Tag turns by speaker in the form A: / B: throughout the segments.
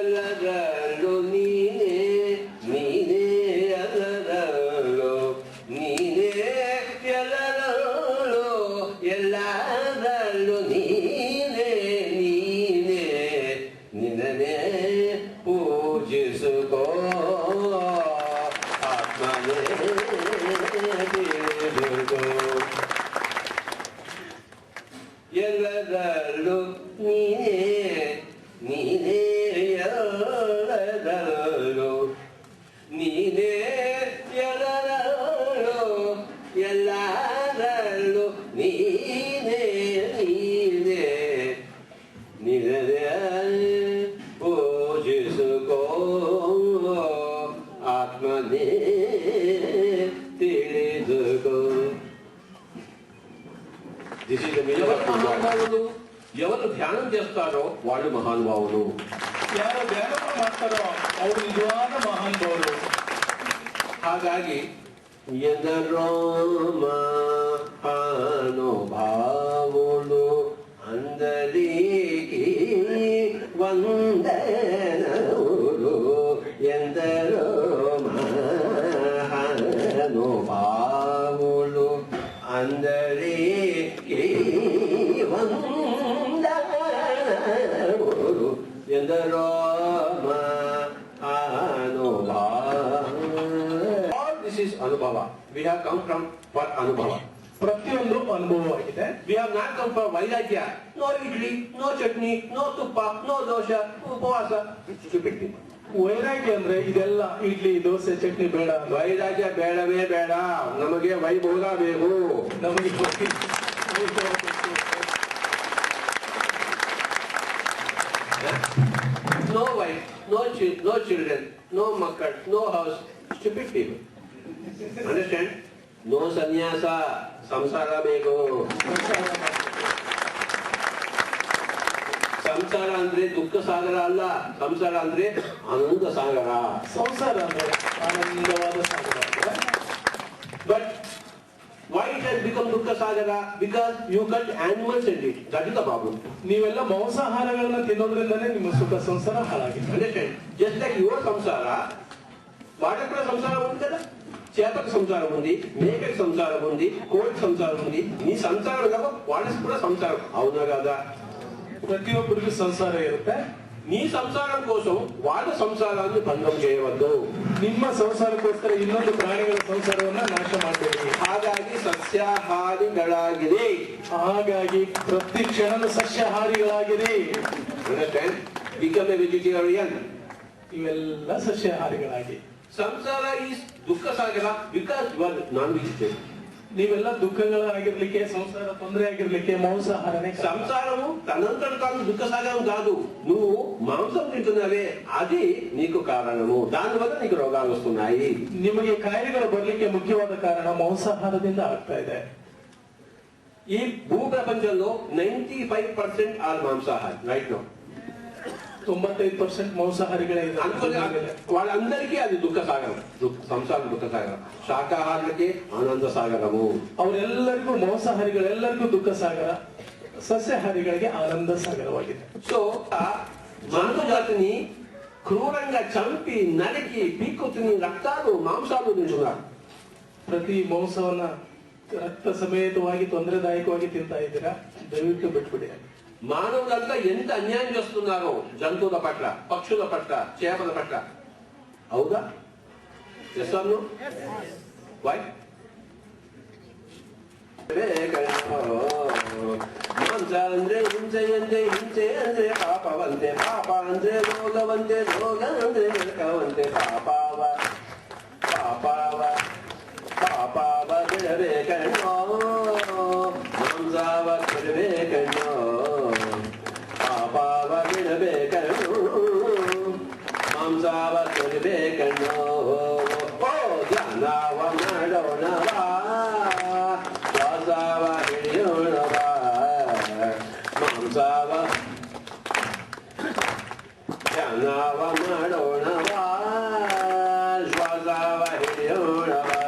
A: ಎಲ್ಲರಲ್ಲೂ ನೀನೇ ನೀನೇ ಎಲ್ಲರಲ್ಲೂ ನೀನೇ ಎಲ್ಲರಲ್ಲೂ ಎಲ್ಲರಲ್ಲೂ ನೀನೇ ನೀನೇ ನಿನ್ನನೇ ಪೂಜಿಸುಕೋ ಆತ್ಮನೇ ತಿಳಿದುಕೋ ಎಲ್ಲರಲ್ಲೂ ನೀನೇ ನೀನೇ ಎಲ್ಲರಲ್ಲೂ ನೀನೇ ಎಲ್ಲರಲ್ಲೂ ಎಲ್ಲರಲ್ಲೂ ನೀನೇ ನೀನೇ ನಿನ್ನನೇ ಪೂಜಿಸುಕೋ ಆತ್ಮನೇ ತಿಳಿದುಕೋ. ఎవరు ధ్యానం చేస్తారో వాళ్ళు మహానుభావులు.
B: ಯಾರು ಧ್ಯಾನ ಮಾಡ್ತಾರೋ ಅವರು ನಿಜವಾದ ಮಹಾನುಭಾವರು.
A: ಹಾಗಾಗಿ ಎಂದರೋ ಮಹಾನುಭಾವುಲು అందరికీ వందనములు ఎందరో మహానుభావులు అందరికీ వందనములు ఎందరో all this is anubhava. We have come from for anubhava.
B: ಪ್ರತಿಯೊಂದು ಅನುಭವವಾಗಿದೆ.
A: We have not come for vairagya. No idli, no chutney, no tuppa, no dosha, upavasa. Stupid thing.
B: ವೈರಾಗ್ಯ ಅಂದ್ರೆ ಇದೆಲ್ಲ ಇಡ್ಲಿ ದೋಸೆ ಚಟ್ನಿ ಬೇಡ.
A: ವೈರಾಗ್ಯ ಬೇಡವೇ ಬೇಡ. ನಮಗೆ ವೈಭೋಗ ಬೇಕು.
B: ನಮಗೆ
A: no wife, no children, no makkad, no house. Stupid people. Understand? No sannyasa. ಸಂಸಾರ ಬೇಕು. ಸಂಸಾರ ಅಂದ್ರೆ ದುಃಖ ಸಾಗರ ಅಲ್ಲ. ಸಂಸಾರ ಅಂದ್ರೆ ಆನಂದ ಸಾಗರ.
B: ಸಂಸಾರ ಅಂದ್ರೆ ಆನಂದವಾದ ಸಾಗರ.
A: But why it has become ದುಃಖ ಸಾಗರ? Because you cut animals and it. That is the problem.
B: ನೀವೆಲ್ಲ ಮಾಂಸಾಹಾರಗಳನ್ನ ತಿನ್ನೋದ್ರಿಂದನೇ ನಿಮ್ಮ ಸುಖ ಸಂಸಾರ ಹಾಳಾಗಿದೆ.
A: Understand? Just like your ಸಂಸಾರ, వాటికి కూడా సంసారం ఉంది కదా. చేపకు సంసారం ఉంది, మేకకి సంసారం ఉంది, కోడికి సంసారం ఉంది. నీ సంసారం కదా, వాడికి కూడా సంసారం. అవునా కదా?
B: ಪ್ರತಿಯೊಬ್ಬರಿಗೂ ಸಂಸಾರ ಇರುತ್ತೆ.
A: నీ సంసారం కోసం వాళ్ళ సంసారాన్ని ಭಂಗಂ చేయవద్దు.
B: ನಿಮ್ಮ ಸಂಸಾರಕ್ಕೋಸ್ಕರ ಇನ್ನೊಂದು ಪ್ರಾಣಿಗಳ ಸಂಸಾರವನ್ನ ನಾಶ ಮಾಡಬೇಡಿ.
A: ಹಾಗಾಗಿ ಸಸ್ಯಾಹಾರಿಗಳಾಗಿದೆ.
B: ಹಾಗಾಗಿ ಪ್ರತಿ ಕ್ಷಣನೂ ಸಸ್ಯಾಹಾರಿಗಳಾಗಿದೆ.
A: Understand? Become a vegetarian.
B: ಇವೆಲ್ಲ ಸಸ್ಯಾಹಾರಿಗಳಾಗಿ.
A: ಸಂಸಾರ ಈಸ್ ದುಃಖ ಸಾಗರ because you are non vegetarian.
B: ನೀವೆಲ್ಲ దుఃఖಗಳಾಗಿರ್ಲಿಕ್ಕೆ సంసార ತೊಂದರೆ ಆಗಿರ್ಲಿಕ್ಕೆ మాంసాహారನೇ.
A: సంసారము తనంతట తాను దుఃఖ సాగరం కాదు. నువ్వు మాంసం తింటున్నావే అది నీకు కారణము. దానివల్ల నీకు రోగాలు వస్తున్నాయి.
B: ನಿಮಗೆ ಕಾಯಿಲೆಗಳು ಬರ್ಲಿಕ್ಕೆ ಮುಖ್ಯವಾದ ಕಾರಣ ಮಾಂಸಾಹಾರದಿಂದ ಆಗ್ತಾ ಇದೆ.
A: ఈ భూ ప్రపంచంలో 95% ఆర్ మాంసాహారి రైట్ నౌ.
B: 95% మాంసాహారిಗಳೇ ಇದ್ದಾರೆ.
A: వాళ్ళందరికీ అది దుఃఖ సాగరం. సంసారం దుఃఖ సాగరం. శాకాహారులకి ఆనంద సాగరము.
B: ಅವರೆಲ್ಲರಿಗೂ ಮಾಂಸಾಹಾರಿಗಳೆಲ್ಲರಿಗೂ ದುಃಖ ಸಾಗರ, ಸಸ್ಯಾಹಾರಿಗಳಿಗೆ ಆನಂದ ಸಾಗರವಾಗಿದೆ.
A: సో మానవ జాతిని క్రూరంగా చంపి నరికి పీక్కుని రక్తాలు మాంసాలు తింటున్నారు.
B: ಪ್ರತಿ ಮಾಂಸವನ್ನ ರಕ್ತ ಸಮೇತವಾಗಿ ತೊಂದರೆದಾಯಕವಾಗಿ ತಿಂತಾ ಇದ್ದೀರಾ. ದಯವಿಟ್ಟು ಬಿಟ್ಬಿಡಿ.
A: మానవులంతా ఎంత అన్యాయం చేస్తున్నారో జంతువుల పట్ల, పక్షుల పట్ల, చేపల పట్ల. అవుదా? చేస్తాను. వై ಮಾಂಸಾಂದ್ರೆ ಹಿಂಸೆ ಅಂದ್ರೆ ಹಿಂಸೆ ಅಂದ್ರೆ ಪಾಪವಂತೆ, ಪಾಪ ಅಂದ್ರೆ ರೋಗವಂತೆ, ರೋಗ ಅಂದ್ರೆ ನರಕವಂತೆ. ಪಾಪವ ಪಾಪವ ಪಾಪವ ಬಿಡಬೇಕಣ್ಣೋ, ಮಾಂಸವ ಬಿಡಬೇಕಣ್ಣೋ, ಪಾಪವ ಬಿಡಬೇಕಣ್ಣೋ, ಮಾಂಸವ ಬಿಡಬೇಕಣ್ಣೋ. ಓ ಧ್ಯಾನವ ಮಾಡೋಣವಾ, ಶ್ವಾಸವ ಹಿಡಿಯೋಣವಾ, ಮಾಂಸವ ಧ್ಯಾನವ ಮಾಡೋಣವಾ, ಶ್ವಾಸವ ಹಿಡಿಯೋಣವಾ.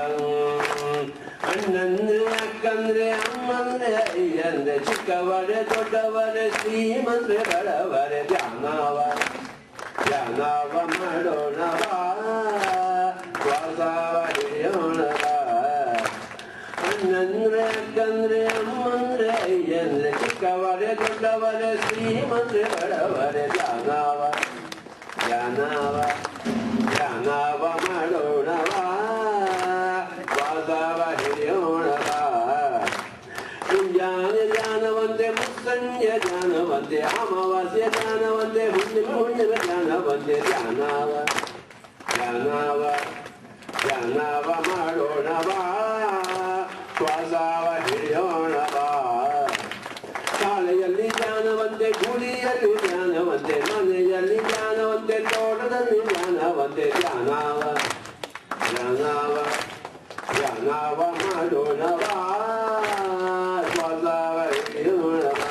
A: ಅಣ್ಣಂದ್ರೆ ಅಕ್ಕಂದ್ರೆ ಅಮ್ಮಂದ್ರೆ ಅಯ್ಯಂದ್ರೆ ಚಿಕ್ಕವರೆ ದೊಡ್ಡವರೆ ಶ್ರೀಮಂದ್ರೆ ಬಡವರೆ ಧ್ಯಾನವ ಧ್ಯಾನವ ಮಾಡೋಣವ ಶ್ವಾಸವ ಹಿಡಿಯೋಣವ ಅಣ್ಣಂದ್ರೆ ಅಕ್ಕಂದ್ರೆ ಅಮ್ಮಂದ್ರೆ ಅಯ್ಯಂದ್ರೆ ಚಿಕ್ಕವರೆ ದೊಡ್ಡವರೆ ಶ್ರೀಮಂತ್ರೆ ಬಡವರೆ ಧ್ಯಾನವ ಮಾಡೋಣವ ಶ್ವಾಸವ ಹಿಡಿಯೋಣವ ಮುಂಜಾನೆ ಧ್ಯಾನವಂತೆ ಮುಸ್ಸಂಜೆ ಧ್ಯಾನವಂತೆ ಅಮಾವಾಸ್ಯ ಧ್ಯಾನವಂತೆ ಹುಣ್ಣಿಮೆ ಧ್ಯಾನವಂತೆ ಧ್ಯಾನವ ಮಾಡೋಣವ ಶ್ವಾಸವ ಹಿಡಿಯೋಣವ ಶಾಲೆಯಲ್ಲಿ ಧ್ಯಾನವಂತೆ ಗುಡಿಯಲ್ಲಿ ಧ್ಯಾನವಂತೆ ಮನೆಯಲ್ಲಿ ಧ್ಯಾನವಂತೆ ತೋಟದಲ್ಲಿ ಧ್ಯಾನವಂತೆ ಧ್ಯಾನವ ಮಾಡೋಣವ ಶ್ವಾಸವ ಹಿಡಿಯೋಣವ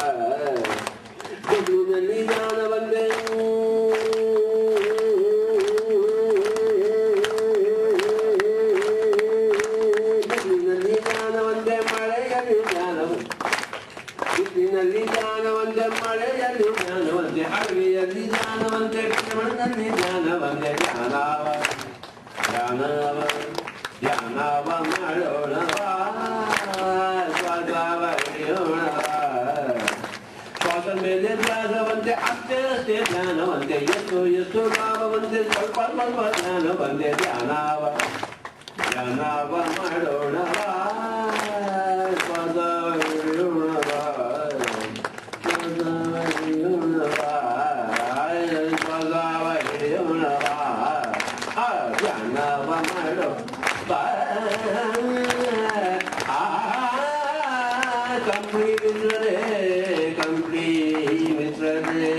A: ಗುಡಿಯಲ್ಲಿ ಧ್ಯಾನವಂತೆ ಧ್ಯಾನವಂತೆ ಮಳೆಯಲ್ಲಿ ಧ್ಯಾನವಂತೆ ಅಡವಿಯಲ್ಲಿ ಧ್ಯಾನವಂತೆ ಮಣ್ಣಲ್ಲಿ ಧ್ಯಾನವಂತೆ ಧ್ಯಾನವ ಮಾಡೋಣವ ಶ್ವಾಸವ ಹಿಡಿಯೋಣವ ಶ್ವಾಸ ಮೇಲೆ ಧ್ಯಾನವಂತೆ ಅಷ್ಟೇ ಧ್ಯಾನವಂತೆ ಎಷ್ಟು ಲಾಭವಂತೆ ಸ್ವಲ್ಪ ಧ್ಯಾನವಂತೆ ಧ್ಯಾನವ ಮಾಡೋಣವ ಶ್ವಾಸವ ಹಿಡಿಯೋಣವ ಧ್ಯಾನವ ಮಾಡೋ ಕಂಪ್ಲಿ ಮಿತ್ರರೇ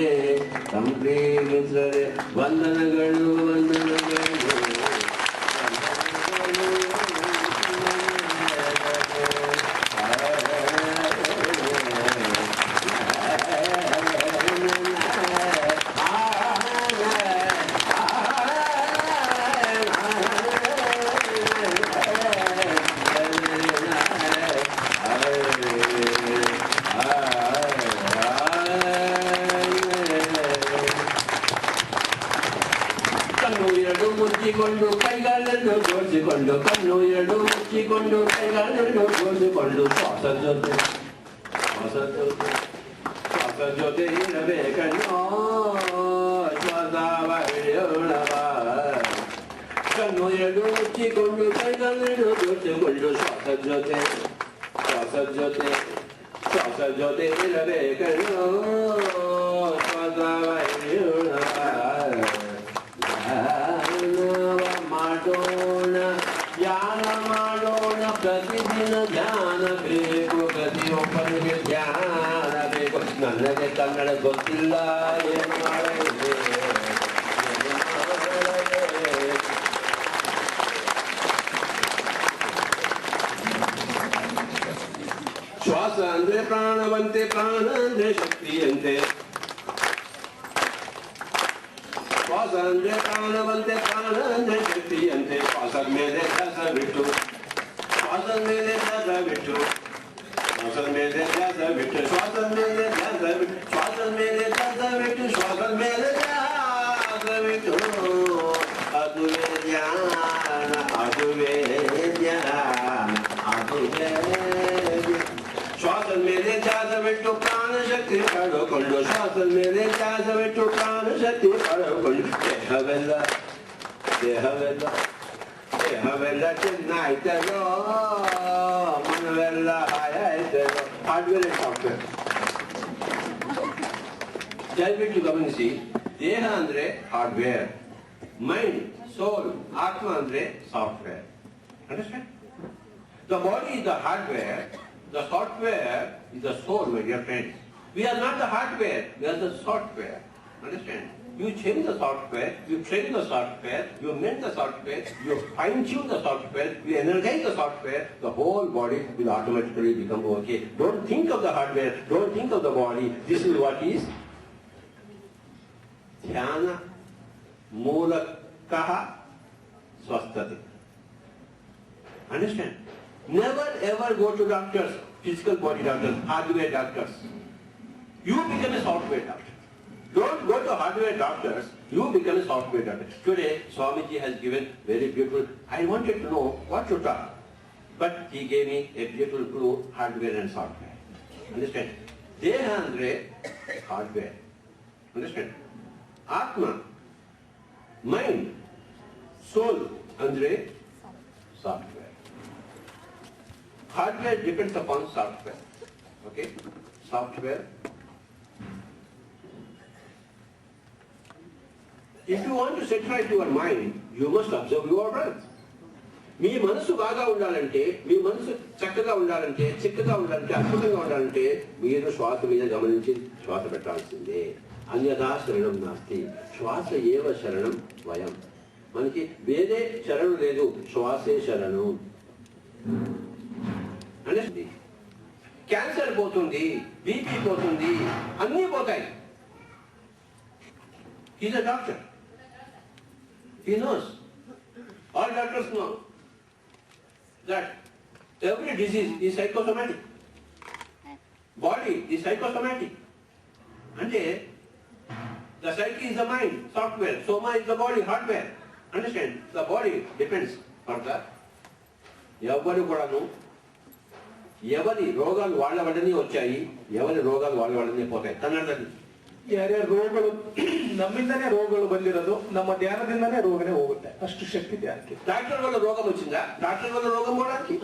A: ವಂದನಗಳು ಮುಚ್ಚಿಕೊಂಡು ಕೈಗಳನ್ನು ಜೋಡಿಸಿಕೊಂಡು ಕಣ್ಣು ಎರಡು ಮುಚ್ಚಿಕೊಂಡು ಕೈಗಳನ್ನು ಜೋಡಿಸಿಕೊಂಡು ಶ್ವಾಸ ಜೊತೆ ಇರಬೇಕನ್ನೋ ಶ್ವಾಸವ ಹಿಡಿಯೋಣವ ಕಣ್ಣು ಎರಡು ಮುಚ್ಚಿಕೊಂಡು ಕೈಗಳನ್ನು ಜೋಡಿಸಿಕೊಂಡು ಶ್ವಾಸ ಜೊತೆ ಇರಬೇಕನ್ನೋ ಶ್ವಾಸವ ಹಿಡಿಯೋಣವ ಮಾಡೋಣ ಪ್ರತಿದಿನ ಧ್ಯಾನ ಬೇಕು ಪ್ರತಿಯೊಬ್ಬನಿಗೆ ಧ್ಯಾನ ಬೇಕು ನನಗೆ ಕನ್ನಡ ಗೊತ್ತಿಲ್ಲ ಏನು ಮಾಡಬೇಕು ಶ್ವಾಸ ಅಂದ್ರೆ ಪ್ರಾಣವಂತೆ ಪ್ರಾಣ ಅಂದ್ರೆ ಶಕ್ತಿಯಂತೆ ಶ್ವಾಸ ಅಂದ್ರೆ ಪ್ರಾಣವಂತೆ ಪ್ರಾಣ ಅಂದ್ರೆ ಶಕ್ತಿಯಂತೆ ಶ್ವಾಸದ ಮೇಲೆ ಧ್ಯಾಸ ಬಿಟ್ಟು ಶ್ವಾಸದ ಮೇಲೆ ಧ್ಯಾಸ ಬಿಟ್ಟು ಶ್ವಾಸದ ಮೇಲೆ ಧ್ಯಾಸ ಬಿಟ್ಟು ಶ್ವಾಸದ ಮೇಲೆ ಧ್ಯಾಸ ಬಿಟ್ಟು ಶ್ವಾಸದ ಮೇಲೆ ಧ್ಯಾಸ ಬಿಟ್ಟು ಶ್ವಾಸದ ಮೇಲೆ ಧ್ಯಾಸ ಬಿಟ್ಟು ಅದುವೇ ಧ್ಯಾನ ಅದುವೇ ಶ್ವಾಸದ ಮೇಲೆ ಧ್ಯಾಸ ಬಿಟ್ಟು ಪ್ರಾಣ ಶಕ್ತಿ ಪಡೆದುಕೊಂಡು ಶ್ವಾಸದ ಮೇಲೆ ಧ್ಯಾಸ ಬಿಟ್ಟು ಪ್ರಾಣ ಶಕ್ತಿ ಪಡೆದುಕೊಂಡು ದೇಹವೆಲ್ಲ ಚೆನ್ನಾಯ್ತದೋ ಮನವೆಲ್ಲ ಹಾಯಾಯ್ತದೋ ಹಾರ್ಡ್ವೇರ್ ಸಾಫ್ಟ್ವೇರ್ ದಯವಿಟ್ಟು ಗಮನಿಸಿ ದೇಹ ಅಂದ್ರೆ ಹಾರ್ಡ್ವೇರ್ ಮೈಂಡ್ ಸೋಲ್ ಆತ್ಮ ಅಂದ್ರೆ software understand the body is the hardware, the software is the soul, my dear friends. We are not the hardware, we are the software. Understand? You change the software, you train the software, you mend the software, you fine-tune the software, you energize the software, the whole body will automatically become okay. Don't think of the hardware, don't think of the body. This is what is Dhyana Moolakaha Swasthati. Understand? Never ever go to doctors, physical body doctors, hardware doctors. You become a software doctor. Don't go to hardware doctors. You become a software doctor. Today, Swamiji has given very beautiful. I wanted to know what to talk, but he gave me a beautiful clue: hardware and software. Understand? Deha andre hardware. Understand? Atma, mind, soul andre software. Hardware depends upon software. Okay? Software. If you want to set right your mind, you must observe your breath. మీ మనసు బాగా ఉండాలంటే, మీ మనసు చక్కగా ఉండాలంటే, చిక్కగా ఉండాలంటే, అద్భుతంగా ఉండాలంటే మీరు శ్వాస మీద గమనించి శ్వాస పెట్టాల్సిందే. అన్యథా శరణం నాస్తి. శ్వాస ఏవ శరణం వయం. మనకి వేరే శరణం లేదు, శ్వాసే శరణం. అంటే క్యాన్సర్ పోతుంది, బీపీ పోతుంది, అన్నీ పోతాయి. Is a doctor. He knows. All doctors know that every disease is psychosomatic. Body is psychosomatic. Ante the psyche is the mind, software. Soma is the body, hardware. Understand? The body depends on that. ఎవరి కూడాను ఎవరి రోగాలు వాళ్ళ వల్లనే వచ్చాయి, ఎవరి రోగాలు వాళ్ళ వల్లనే పోతాయి. కన్నడದಲ್ಲಿ
B: ಯಾರ್ಯಾರು ರೋಗಗಳು ನಮ್ಮಿಂದನೇ ರೋಗಗಳು ಬಂದಿರೋದು, ನಮ್ಮ ಧ್ಯಾನದಿಂದನೇ ರೋಗನೇ ಹೋಗುತ್ತೆ. ಅಷ್ಟು ಶಕ್ತಿ ಧ್ಯಾನಕ್ಕೆ.
A: డాక్టర్ వల్ల రోగం వచ్చిందా? డాక్టర్ వల్ల రోగం పోవడానికి.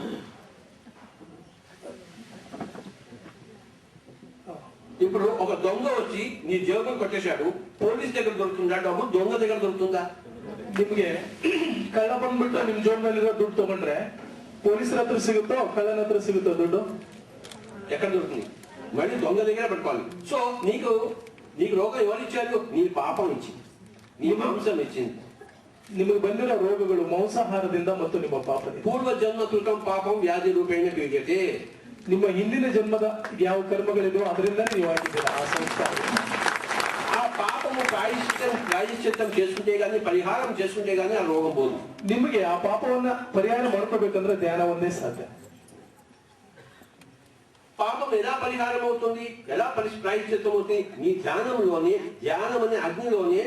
A: ఇప్పుడు ఒక దొంగ వచ్చి నీ జేబులు కొట్టేశాడు, పోలీస్ దగ్గర దొరుకుతుందా డబ్బు? దొంగ దగ్గర దొరుకుతుందా?
B: ನಿಮ್ಗೆ ಕಳ್ಳ ಬಂದ್ಬಿಟ್ಟು ನಿಮ್ ಜೋಬ್ನಲ್ಲಿರೋ ದುಡ್ಡು ತಗೊಂಡ್ರೆ ಪೊಲೀಸರ ಹತ್ರ ಸಿಗುತ್ತೋ ಕಳ್ಳನ ಹತ್ರ ಸಿಗುತ್ತೋ ದುಡ್ಡು?
A: ఎక్కడ దొరుకుతుంది? మళ్ళీ దొంగ దగ్గర పెట్టుకోవాలి. సో నీకు రోగం ఎవరిచ్చారు? నీ పాపం ఇచ్చింది, నీ మాంసం ఇచ్చింది.
B: ನಿಮಗೆ ಬಂದಿರೋ ರೋಗಗಳು ಮಾಂಸಾಹಾರದಿಂದ ಮತ್ತು ನಿಮ್ಮ ಪಾಪದಿಂದ.
A: ಪೂರ್ವ ಜನ್ಮ ಕೃತಂ ಪಾಪಂ ವ್ಯಾಧಿ ರೂಪೇಣ ಪೀಡ್ಯತೆ.
B: ನಿಮ್ಮ ಹಿಂದಿನ ಜನ್ಮದ ಯಾವ ಕರ್ಮಗಳಿದೋ ಅದರಿಂದ ನೀವು ಆಗಿದ್ದೀರಾ ಆ ಸಂಸ್ಕಾರ.
A: ఆ పాపము ప్రాయశ్చిత్తం చేసుకుంటే గానీ, పరిహారం చేసుకుంటే గానీ ఆ రోగం పోదు.
B: ನಿಮಗೆ ಆ ಪಾಪವನ್ನ ಪರಿಹಾರ ಮಾಡ್ಕೋಬೇಕಂದ್ರೆ ಧ್ಯಾನ ಒಂದೇ ಸಾಧ್ಯ.
A: పాపం ఎలా పరిహారం అవుతుంది? ఎలా ప్రాయశ్చిత్తం అవుతుంది? నీ ధ్యానంలోనే, ధ్యానం అనే అగ్నిలోనే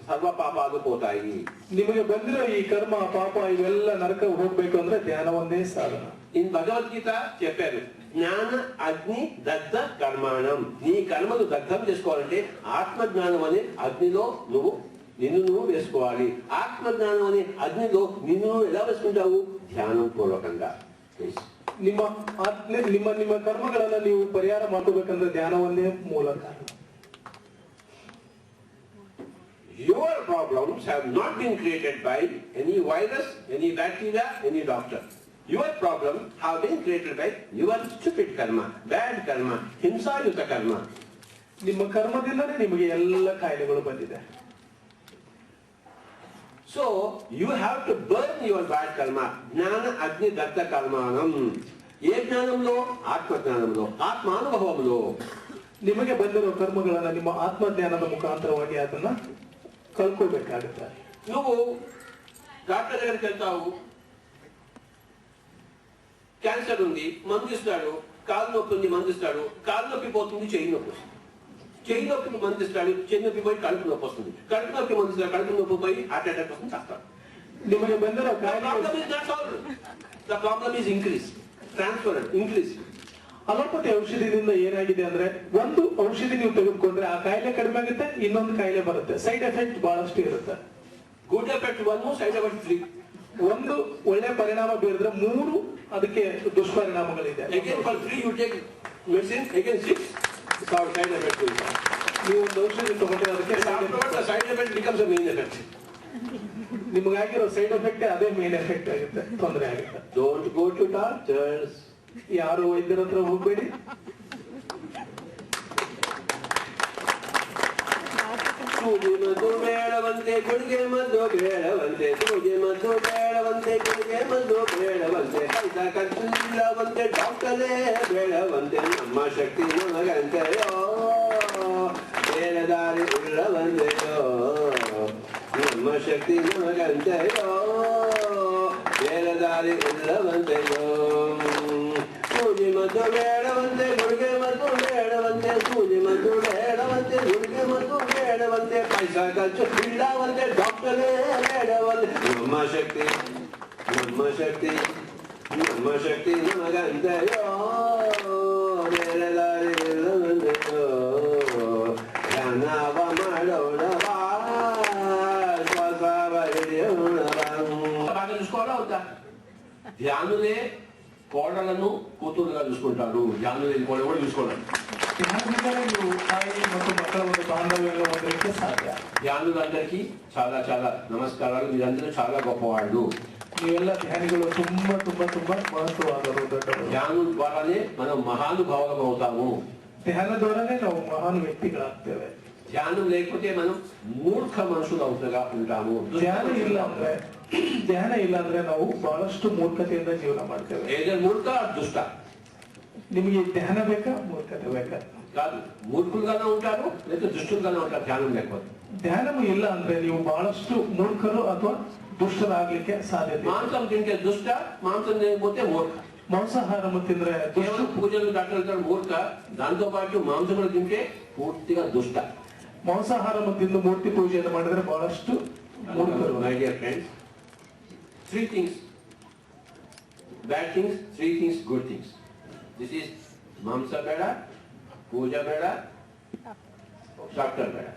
A: సర్వ పాపాలు పోతాయి.
B: ನಿಮಗೆ ಬಂದಿರೋ ಈ ಕರ್ಮ ಪಾಪ ಇವೆಲ್ಲ ನರಕ ಹೋಗ್ಬೇಕು ಅಂದ್ರೆ ಧ್ಯಾನ ಒಂದೇ ಸಾಧನ.
A: ఇన్ భగవద్గీత చెప్పారు, జ్ఞాన అగ్ని దగ్ధ కర్మాణం. నీ కర్మలు దగ్ధం చేసుకోవాలంటే ఆత్మజ్ఞానం అనే అగ్నిలో నిన్ను నువ్వు వేసుకోవాలి. ఆత్మజ్ఞానం అనే అగ్నిలో నిన్ను నువ్వు ఎలా వేసుకుంటావు? ధ్యానం పూర్వకంగా.
B: ನಿಮ್ಮ ನಿಮ್ಮ ಕರ್ಮಗಳನ್ನ ನೀವು ಪರಿಹಾರ ಮಾಡ್ಕೋಬೇಕಂದ್ರೆ ಧ್ಯಾನ ಒಂದೇ ಮೂಲ ಕಾರಣ.
A: Your problems have not been created by any virus, any bacteria, any doctor. Your problems have been created by your stupid karma, bad karma, ಹಿಂಸಾಯುತ karma.
B: ನಿಮ್ಮ ಕರ್ಮದಿಂದಲೇ ನಿಮಗೆ ಎಲ್ಲ ಕಾಯಿಲೆಗಳು ಬಂದಿದೆ.
A: So you have to burn your bad karma. జ్ఞాన అగ్ని దగ్ధ కర్మాణం. ఏ జ్ఞానంలో? ఆత్మజ్ఞానంలో, ఆత్మానుభవంలో.
B: ನಿಮಗೆ ಬಂದಿರೋ ಕರ್ಮಗಳನ್ನ ನಿಮ್ಮ ಆತ್ಮಜ್ಞಾನದ ಮುಖಾಂತರವಾಗಿ ಅದನ್ನ ಕಳ್ಕೋಬೇಕಾಗುತ್ತೆ.
A: నువ్వు డాక్టర్ దగ్గరికి వెళ్తావు, క్యాన్సర్ ఉంది, మందు ఇస్తాడు. కాలు నొప్పి ఉంది, మందు ఇస్తాడు. కాలు నొప్పి పోతుంది, చెయ్యి నొప్పి వస్తుంది. చెయ్యి నొప్పికి మందు ఇస్తాడు, చెయ్యి నొప్పి పోయి కడుపు నొప్పి వస్తుంది. కడుపు నొప్పి మందు ఇస్తాడు, కడుపు నొప్పి పోయి హార్ట్ అటాక్ వస్తుంది, చేస్తాడు.
B: ನಿಮಗೆ ಬಂದಿರೋ
A: the problem is increase, transfer increase.
B: Allopathy ಔಷಧಿಯಿಂದ ಏನಾಗಿದೆ ಅಂದ್ರೆ, ಒಂದು ಔಷಧಿ ನೀವು ತೆಗೆದುಕೊಂಡ್ರೆ ಆ ಕಾಯಿಲೆ ಕಡಿಮೆ ಆಗುತ್ತೆ, ಇನ್ನೊಂದು ಕಾಯಿಲೆ ಬರುತ್ತೆ. ಸೈಡ್ ಎಫೆಕ್ಟ್ ಬಹಳಷ್ಟು ಇರುತ್ತೆ.
A: Good effect 1, side effect 3.
B: ಒಂದು ಒಳ್ಳೆ ಪರಿಣಾಮ ಬೀರಿದ್ರೆ 3 ಅದಕ್ಕೆ ದುಷ್ಪರಿಣಾಮಗಳಿದೆ.
A: Again for 3 you take medicine, again 6 side effect.
B: ನೀವು ಒಂದು ಔಷಧಿ ತಗೊಂಡ್ರೆ ಅದಕ್ಕೆ
A: the side effect becomes a main effect.
B: ನಿಮಗಾಗಿರೋ ಸೈಡ್ ಎಫೆಕ್ಟ್ ಅದೇ ಮೇನ್ ಎಫೆಕ್ಟ್ ಆಗುತ್ತೆ, ತೊಂದರೆ ಆಗುತ್ತೆ.
A: Don't go to doctors.
B: ಯಾರು ವೈದ್ಯರ ಹತ್ರ ಹೋಗ್ಬೇಡಿ.
A: ಸೂಜಿ ಮದ್ದು ಬೇಡವಂತೆ, ಗುಳಿಗೆ ಮದ್ದು ಬೇಡವಂತೆ. ಸೂಜಿ ಮದ್ದು ಬೇಡವಂತೆ, ಗುಳಿಗೆ ಮದ್ದು ಬೇಡವಂತೆ. ಪೈಸಾ ಖರ್ಚು ಇಲ್ಲವಂತೆ, ಡಾಕ್ಟರೇ ಬೇಡವಂತೆ. ನಮ್ಮ ಶಕ್ತಿ ನಮಗಂತೆಯೋ, ಬೇರೆ ದಾರಿ ಇಲ್ಲವಂತೆಯೋ. ನಮ್ಮ ಶಕ್ತಿ ನಮಗಂತೆಯೋ, ಬೇರೆ ದಾರಿ ಇಲ್ಲವಂತೆಯೋ. ಸೂಜಿ ಮದ್ದು ಬೇಡವಂತೆ, ಗುಳಿಗೆ ಮದ್ದು ಬೇಡವಂತೆ. ಸೂಜಿ ಮದ್ದು ಬೇಡವಂತೆ, ಗುಳಿಗೆ ಮದ್ದು ಬೇಡವಂತೆ. ಪೈಸಾ ಖರ್ಚು ಇಲ್ಲವಂತೆ ಡಾಕ್ಟರೇ ಬೇಡವಂತೆ ನಮ್ಮ ಶಕ್ತಿ ನಮ್ಮ ಶಕ್ತಿ ನಮ್ಮ ಶಕ್ತಿ ನಮಗಂತೆಯೋ ಬೇರೆ ದಾರಿ ಇಲ್ಲವಂತೆಯೋ ಧ್ಯಾನವ ಮಾಡೋಣ ಶ್ವಾಸವ ಹಿಡಿಯೋಣ బాగా చూసుకోవాలా అవుతా ధ్యానులే కోడలను కూతురుగా చూసుకుంటారు ధ్యానులే కోడలు కూడా చూసుకోవాలి
B: ధ్యానದಿಂದಲೇ ನೀವು ತಾಯಿ ಮತ್ತು ಮಕ್ಕಳ ಒಂದು ಬಾಂಧವ್ಯವನ್ನು ಹೊಂದಲಿಕ್ಕೆ ಸಾಧ್ಯ.
A: ధ్యానులందరికీ చాలా చాలా నమస్కారాలు. మీరందరూ చాలా గొప్పవాళ్ళు.
B: ನೀವೆಲ್ಲ ಧ್ಯಾನಿಗಳು ತುಂಬಾ ತುಂಬಾ ತುಂಬಾ ಮಹತ್ವವಾದವರು, ದೊಡ್ಡವರು.
A: ధ్యానం ద్వారానే మనం మహానుభావులం అవుతాము.
B: ಧ್ಯಾನ ద్వారానే ನಾವು ಮಹಾನ್ ವ್ಯಕ್ತಿಗಳಾಗ್ತೇವೆ.
A: ధ్యానం లేకపోతే మనం మూర్ఖ మనుషులు అవుతగా ఉంటాము.
B: ಧ್ಯಾನ ಇಲ್ಲ ಅಂದ್ರೆ ನಾವು ಬಹಳಷ್ಟು ಮೂರ್ಖತೆಯಿಂದ ಜೀವನ ಮಾಡ್ತೇವೆ.
A: ఏదో మూర్ఖ దుష్ట.
B: ನಿಮಗೆ ಧ್ಯಾನ ಬೇಕಾ ಮೂರ್ಖತೆ ಬೇಕಾ?
A: కాదు, మూర్ఖులుగానే ఉంటారు లేదా దుష్టులుగానే ఉంటారు ధ్యానం లేకపోతే.
B: ಧ್ಯಾನವು ಇಲ್ಲ ಅಂದ್ರೆ ನೀವು ಬಹಳಷ್ಟು ಮೂರ್ಖರು ಅಥವಾ ದುಷ್ಟರಾಗ್ಲಿಕ್ಕೆ ಸಾಧ್ಯತೆ.
A: మాంసం తింటే దుష్ట, మాంసం తినకపోతే మూర్ఖ.
B: మాంసాహారం తింದ್ರೆ
A: కేవలం పూజలు డాక్టర్లు మూర్ఖ, దాంతో పాటు మాంసం కూడా తింటే పూర్తిగా దుష్ట.
B: ಮಾಂಸಾಹಾರ ತಿಂದು ಮೂರ್ತಿ ಪೂಜೆಯನ್ನು ಮಾಡಿದ್ರೆ ಬಹಳಷ್ಟು ಮೂರ್ಖರು.
A: My dear friends, three things, bad things, three things, good things. This is mamsa beda, puja beda, doctor beda.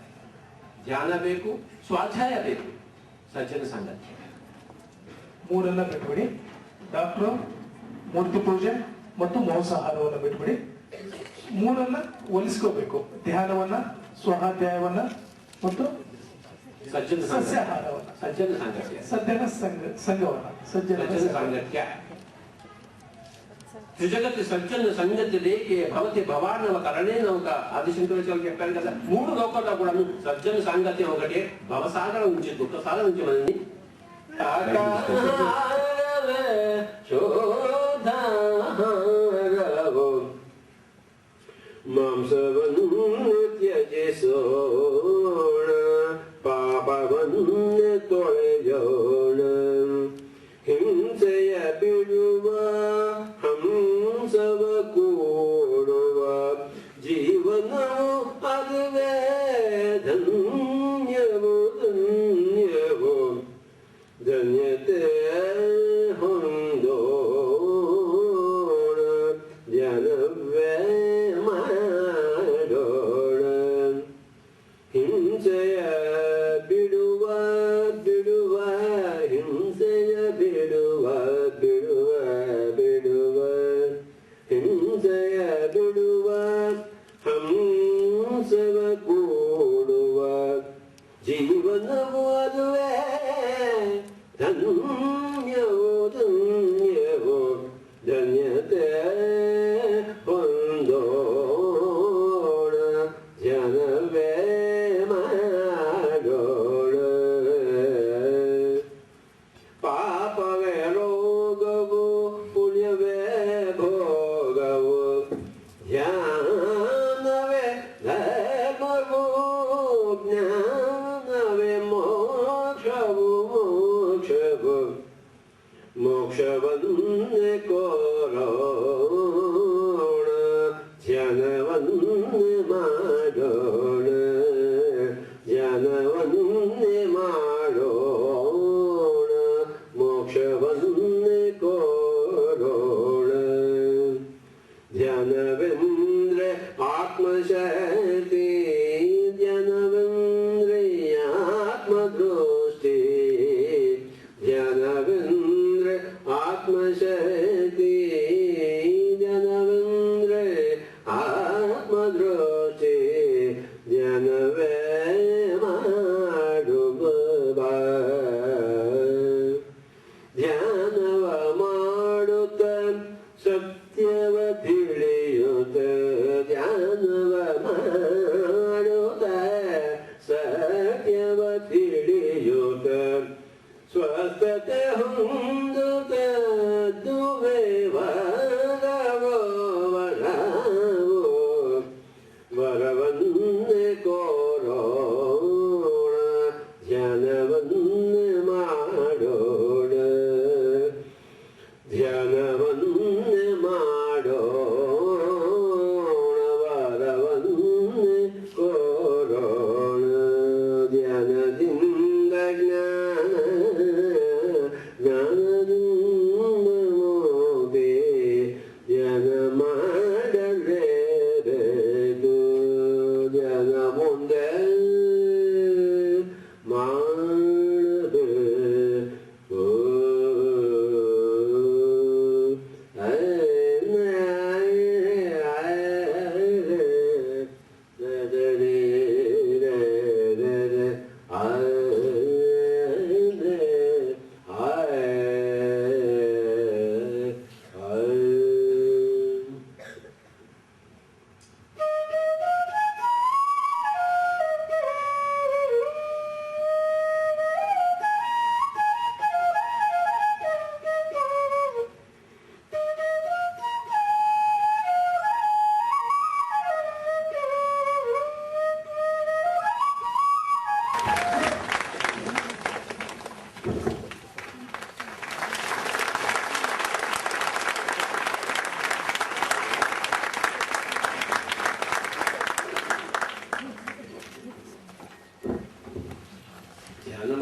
A: ಧ್ಯಾನ ಬೇಕು, ಸ್ವಾಧ್ಯಾಯ ಬೇಕು, ಸಜ್ಜನ ಸಂಗತಿ.
B: ಮೂರನ್ನ ಬಿಟ್ಬಿಡಿ. ಡಾಕ್ಟರ್, ಮೂರ್ತಿ ಪೂಜೆ ಮತ್ತು ಮಾಂಸಾಹಾರವನ್ನು ಬಿಟ್ಬಿಡಿ. ಮೂರನ್ನ ಒಲಿಸ್ಕೋಬೇಕು. ಧ್ಯಾನವನ್ನ, ಸ್ವಾಧ್ಯಾಯವನ್ನ ಮತ್ತು ಸಸ್ಯಾಹಾರವನ್ನ,
A: ಸಜ್ಜನ ಸಂಗತ್ಯ,
B: ಸಜ್ಜನ ಸಂಘವನ್ನ, ಸಜ್ಜನ
A: ಸಂಗತ್ಯ. త్రిజగతి సజ్జన సంగతి లేకే భవతి భవానవ కరణేన ఒక ఆదిశంకరాచార్యులు చెప్పారు కదా. మూడు లోకాల్లో కూడా సజ్జన సాంగత్యం ఒకటే భవసాగరం నుంచి దుఃఖ సాగరం నుంచి మనల్ని ಮಾಂಸವನ್ನು ತ್ಯಜಿಸೋಣ, ಪಾಪವನ್ನು ತೊಳೆಯೋಣ, ಹಿಂಸೆಯ ಬಿಡುವ, ಹಂಸವ ಕೂಡುವ, ಜೀವನವು ಅದುವೇ ಧನ್ಯವು ಧನ್ಯವು, ಧನ್ಯತೆ ಹೊಂದೋಣ, ಧ್ಯಾನವೇ ಮಾಡೋಣ. ಹಿಂಸೆಯ ಬಿಡುವ ಬಿಡುವ, ಹಿಂಸೆಯ ಬಿಡುವ ಬಿಡುವ ಬಿಡುವ, ಹಿಂಸೆಯ ಬಿಡುವ, ಹಂಸವ ಕೂಡುವ, ಜೀವನವು ಅದುವೇ ಧನ್ಯವು ಧನ್ಯವು, ಧನ್ಯತೆ ಹೊಂದೋಣ, ಧ್ಯಾನವೇ ಮಾಡೋಣ. ಪಾಪವೇ ರೋಗವು, ಪುಣ್ಯವೇ ಭೋಗವು, ಧ್ಯಾನವೇ ಧರ್ಮವು, ಜ್ಞಾನವೇ ಮೋಕ್ಷವು ಮೋಕ್ಷವು, ಮೋಕ್ಷವನ್ನೇ ಕೋರೋಣ, ಧ್ಯಾನವನ್ನೇ ಮಾಡೋಣ, ಧ್ಯಾನವನ್ನೇ ಮಾಡೋಣ, ಮೋಕ್ಷವನ್ನೇ ಕೋರೋಣ. ಧ್ಯಾನವೆಂದ್ರೆ ಆತ್ಮಶಕ್ತಿ, ಧ್ಯಾನವೆಂದ್ರೆ ಆತ್ಮದೃಷ್ಟಿ, ಧ್ಯಾನವೆಂದ್ರೆ ಆತ್ಮಶಕ್ತಿ, ಧ್ಯಾನವೆಂದ್ರೆ ಆತ್ಮದೃಷ್ಟಿ, ಧ್ಯಾನವೇ ಮಾಡುವ. ಧ್ಯಾನವ ಮಾಡುತ್ತ ಸತ್ಯವ ತಿಳಿಯುತ್ತ, ಧ್ಯಾನವ ಮಾಡುತ್ತ ಸತ್ಯವ ತಿಳಿಯುತ್ತ, ಸ್ವಸ್ಥತೆ ಹೊಂದುತ್ತ ದುವೆ ವರವೋ ವರವೋ, ವರವನ್ನೇ ಕೋರೋಣ, ಧ್ಯಾನವನ್ನೇ ಮಾಡೋಣ, ಧ್ಯಾನವನ್ನೇ ಮಾಡೋಣ, ವರವನ್ನೇ ಕೋರೋಣ, ಧ್ಯಾನ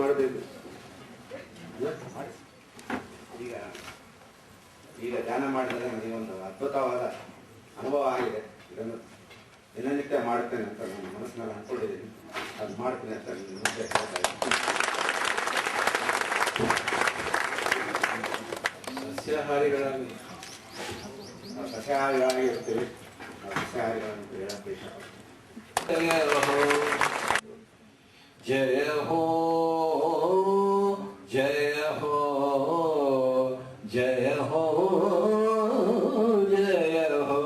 A: ಮಾಡಬೇಕು.
C: ಈಗ ಧ್ಯಾನ ಮಾಡಿದರೆ ನನಗೆ ಒಂದು ಅದ್ಭುತವಾದ ಅನುಭವ ಆಗಿದೆ. ಇದನ್ನು ದಿನನಿತ್ಯ ಮಾಡುತ್ತೇನೆ ಅಂತ ನನ್ನ ಮನಸ್ಸಿನಲ್ಲಿ ಅನ್ಕೊಂಡಿದ್ದೀನಿ. ಅದು ಮಾಡ್ತೀನಿ ಅಂತ ನಿಮ್ಮ ಮುಂದೆ ಹೇಳ್ತಾ ಇದ್ದೀನಿ.
A: ಸಸ್ಯಾಹಾರಿಗಳಾಗಿ
C: ನಾವು ಸಸ್ಯಾಹಾರಿಗಳಾಗಿ ಇರ್ತೀವಿ. ನಾವು ಸಸ್ಯಾಹಾರಿಗಳನ್ನು ಹೇಳಕ್ಕೆ ಇಷ್ಟಪಡ್ತೀನಿ.
D: जय हो जय हो जय हो जय हो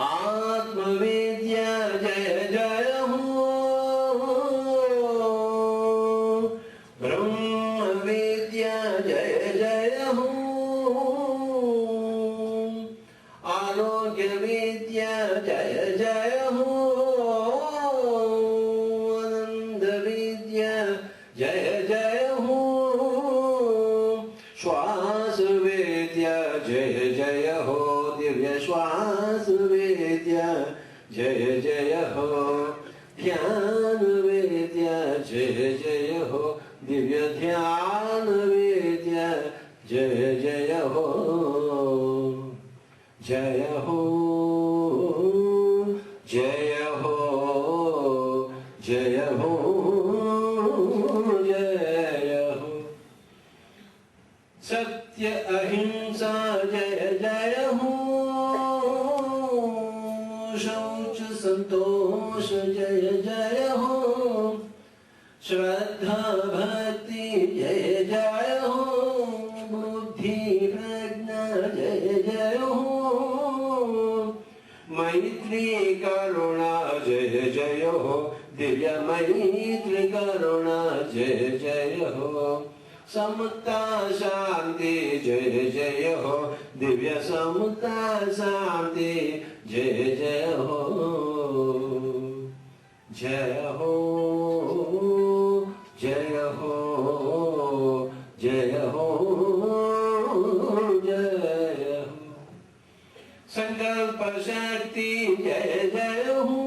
D: आत्मविद्या जय जय हो ब्रह्म विद्या जय जय हो आरोग्य विद्या जय जय हो जय जय हो श्वास वेद्या जय जय हो दिव्य श्वास वेद्या जय जय हो ध्यान वेद्या जय जय हो दिव्य ध्यान वेद्या जय जय हो जय हो जय हो जय हो सत्य अहिंसा जय जय हो शौच संतोष जय जय हो श्रद्धा भक्ति जय जय हो बुद्धि प्रज्ञा जय जय हो मैत्री करुणा जय जय हो दिव्य मैत्री करुणा जय जय हो समता शांति जय जय हो दिव्य समता शांति जय जय हो जय हो जय हो जय हो जय हो संकल्प शक्ति जय जय हो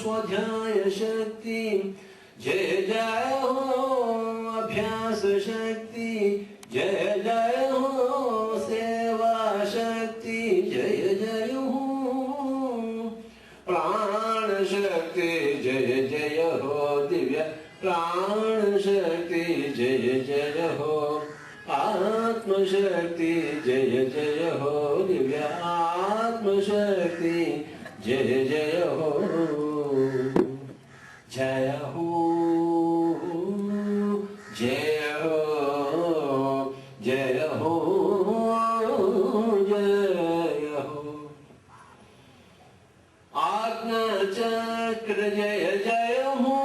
D: स्वाध्याय शक्ति जय जय हो अभ्यास शक्ति जय जय हो सेवा शक्ति जय जय हो प्राण शक्ति जय जय हो दिव्य प्राण शक्ति जय जय हो आत्म शक्ति जय जय हो दिव्य आत्म शक्ति जय जय हो जय हो जय हो जय हो जय हो आज्ञा चक्र जय जय हो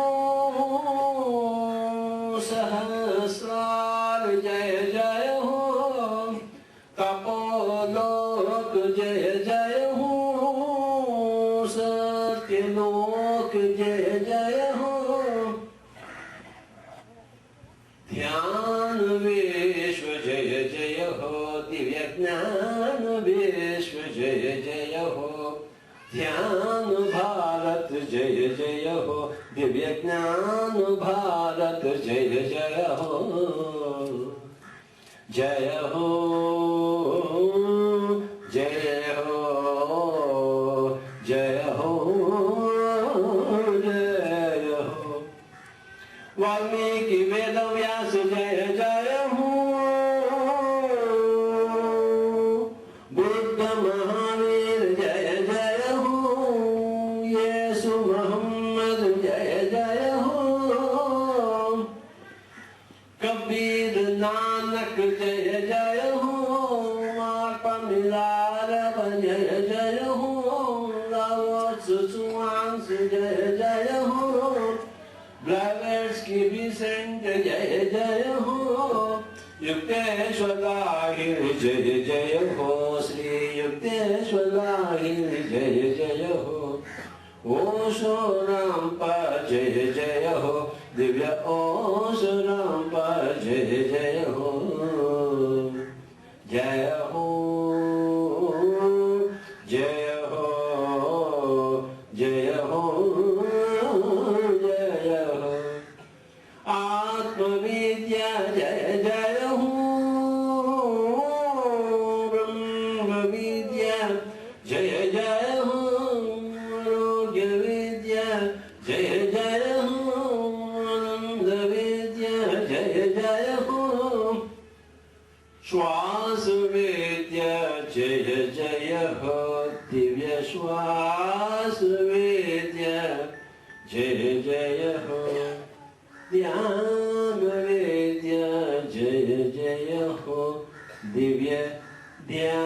D: सहस्रार जय जय हो तपोलोक जय जय हो सत्यलोक जय जय हो ध्यान विश्व जय जय हो दिव्य ज्ञान विश्व जय जय हो ध्यान भारत जय जय हो दिव्य ज्ञान भारत जय जय हो जय हो जय हो जय हो जय हो वाल्मीकि वेद व्यास जय जय हो बुद्ध महावीर जय जय हो यीशु मोहम्मद जय जय हो कबीर नानक जय जय हो माता मिलार जय जय हो सुसुवांश जय जय हो ब्लैवर्स की विसेंट जय जय हो युक्तेश्वराहिर जय जय हो श्री युक्तेश्वराहिर जय जय हो ओशो रामपा जय जय हो दिव्य ओशो रामपा जय जय हो जय हो जय हो जय हो जय हो विद्या जय जय हो ध्यान विद्या जय जय हो दिव्य ध्यान